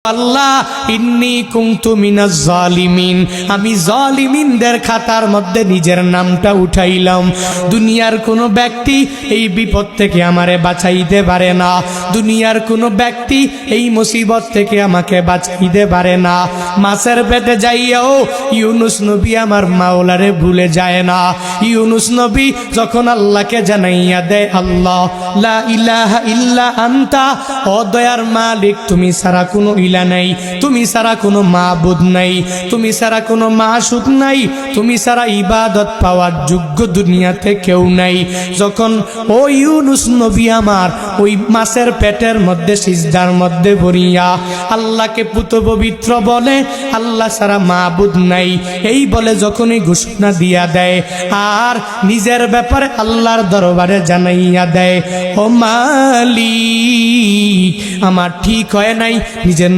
আল্লাহ ইন্নী কুনতু মিনাজ জালিমিন, আমি জালিমিনদের খাতার মধ্যে নিজের নামটা উঠাইলাম। দুনিয়ার কোনো ব্যক্তি এই বিপদ থেকে আমারে বাঁচাইতে পারে না, দুনিয়ার কোনো ব্যক্তি এই মুসিবত থেকে আমাকে বাঁচাইতে পারে না। মাছের পেটে যাইয়াও ইউনুস নবী আমার মাওলারে ভুলে যায় না। ইউনুস নবী যখন আল্লাহকে জানাইয়া দেয়, আল্লাহ লা ইলাহা ইল্লা আনতা, ও দয়ার মালিক তুমি ছাড়া কোনো ইলা নাই, তুমি ছাড়া কোনো মাবুদ নাই, তুমি ছাড়া কোনো মাসুক নাই, তুমি ছাড়া ইবাদত পাওয়ার যোগ্য দুনিয়াতে কেউ নাই। যখন ও ইউনুস নবী আমার ওই মাছের পেটের মধ্যে সিজদার মধ্যে পড়িয়া আল্লাহকে পুত পবিত্র বলে, আল্লাহ ছাড়া মাবুদ নাই এই বলে যখনই ঘোষণা দিয়া দেয় আর নিজের ব্যাপারে আল্লাহর দরবারে জানাইয়া দেয়, ও মালিক আমার ঠিক হয় নাই, নিজের